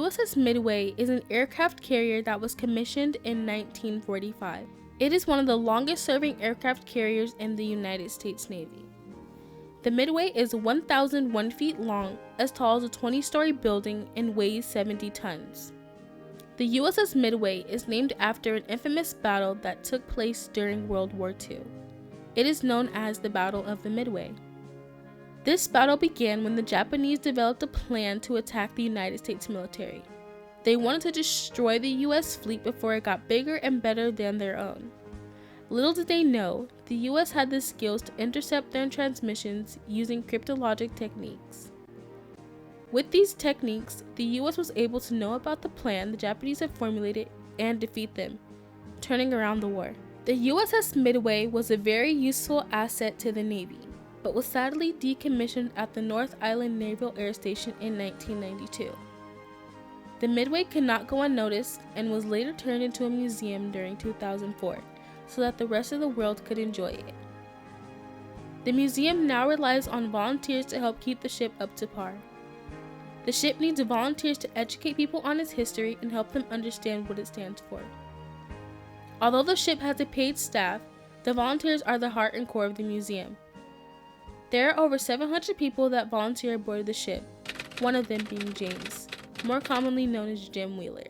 USS Midway is an aircraft carrier that was commissioned in 1945. It is one of the longest-serving aircraft carriers in the United States Navy. The Midway is 1,001 feet long, as tall as a 20-story building, and weighs 70 tons. The USS Midway is named after an infamous battle that took place during World War II. It is known as the Battle of the Midway. This battle began when the Japanese developed a plan to attack the United States military. They wanted to destroy the US fleet before it got bigger and better than their own. Little did they know, the US had the skills to intercept their transmissions using cryptologic techniques. With these techniques, the US was able to know about the plan the Japanese had formulated and defeat them, turning around the war. The USS Midway was a very useful asset to the Navy, but was sadly decommissioned at the North Island Naval Air Station in 1992. The Midway could not go unnoticed and was later turned into a museum during 2004, so that the rest of the world could enjoy it. The museum now relies on volunteers to help keep the ship up to par. The ship needs volunteers to educate people on its history and help them understand what it stands for. Although the ship has a paid staff, the volunteers are the heart and core of the museum. There are over 700 people that volunteer aboard the ship, one of them being James, more commonly known as Jim Wheeler.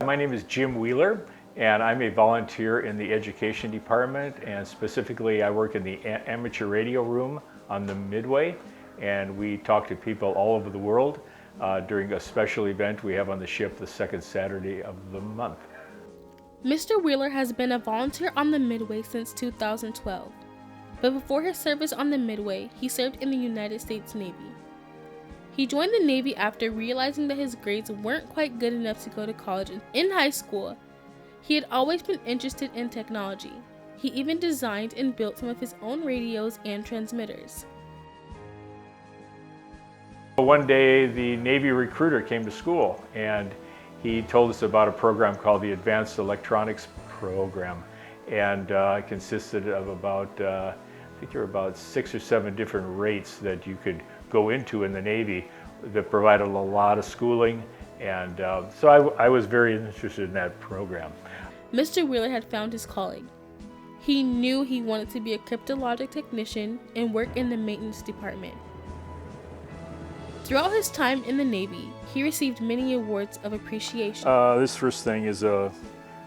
My name is Jim Wheeler, and I'm a volunteer in the education department, and specifically I work in the amateur radio room on the Midway, and we talk to people all over the world during a special event we have on the ship the second Saturday of the month. Mr. Wheeler has been a volunteer on the Midway since 2012, but before his service on the Midway, he served in the United States Navy. He joined the Navy after realizing that his grades weren't quite good enough to go to college. In high school, he had always been interested in technology. He even designed and built some of his own radios and transmitters. One day, the Navy recruiter came to school, and he told us about a program called the Advanced Electronics Program, and it consisted of about, I think there were about 6 or 7 different rates that you could go into in the Navy that provided a lot of schooling, and so I was very interested in that program. Mr. Wheeler had found his calling. He knew he wanted to be a cryptologic technician and work in the maintenance department. Throughout his time in the Navy, he received many awards of appreciation. This first thing is a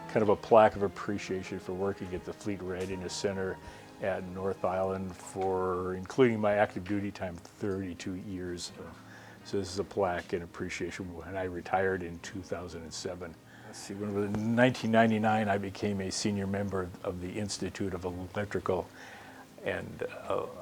kind of a plaque of appreciation for working at the Fleet Readiness Center at North Island for including my active duty time, 32 years. So this is a plaque in appreciation when I retired in 2007. Let's see, in 1999 I became a senior member of the Institute of Electrical, and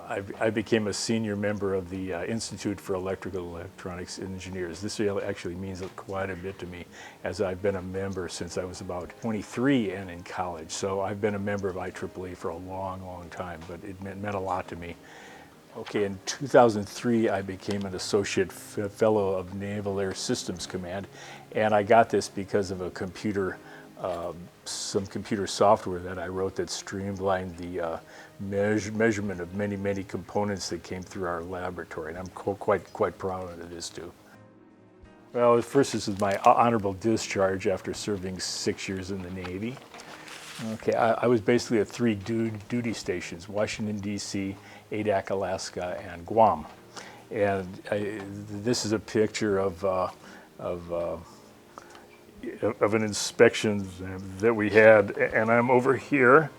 I became a senior member of the Institute for Electrical and Electronics Engineers. This actually means quite a bit to me, as I've been a member since I was about 23 and in college. So I've been a member of IEEE for a long, long time, but it meant a lot to me. Okay, in 2003, I became an Associate Fellow of Naval Air Systems Command, and I got this because of a some computer software that I wrote that streamlined the measurement of many components that came through our laboratory, and I'm quite proud of this too. Well, first, this is my honorable discharge after serving 6 years in the Navy. Okay, I was basically at 3 duty stations: Washington, D.C., Adak, Alaska, and Guam. And this is a picture of an inspection that we had, and I'm over here,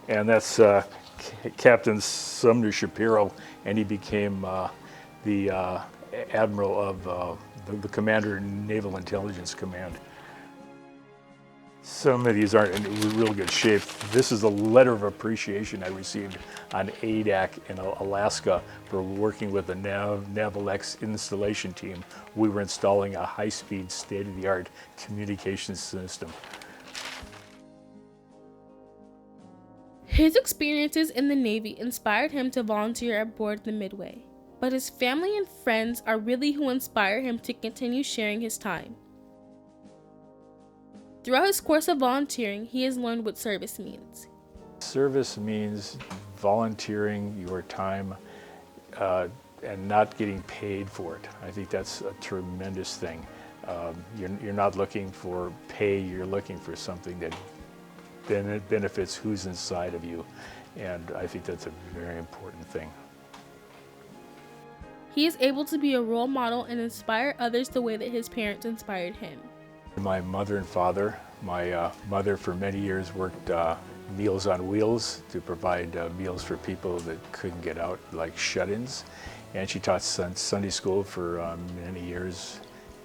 and that's Captain Sumner Shapiro, and he became the Admiral of the Commander in Naval Intelligence Command. Some of these aren't in real good shape. This is a letter of appreciation I received on Adak in Alaska for working with the Naval X installation team. We were installing a high-speed, state-of-the-art communications system. His experiences in the Navy inspired him to volunteer aboard the Midway, but his family and friends are really who inspire him to continue sharing his time. Throughout his course of volunteering, he has learned what service means. Service means volunteering your time and not getting paid for it. I think that's a tremendous thing. You're not looking for pay, you're looking for something that benefits who's inside of you. And I think that's a very important thing. He is able to be a role model and inspire others the way that his parents inspired him. My mother and father, my mother for many years worked Meals on Wheels to provide meals for people that couldn't get out, like shut-ins. And she taught Sunday school for many years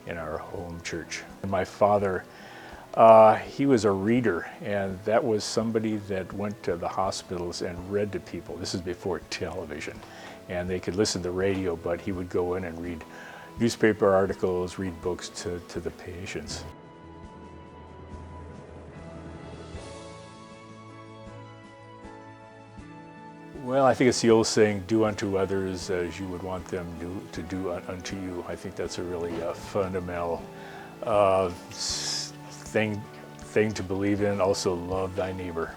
in our home church. And my father, he was a reader, and that was somebody that went to the hospitals and read to people. This is before television, and they could listen to the radio, but he would go in and read newspaper articles, read books to the patients. Well, I think it's the old saying, do unto others as you would want them to do unto you. I think that's a really fundamental thing to believe in. Also, love thy neighbor.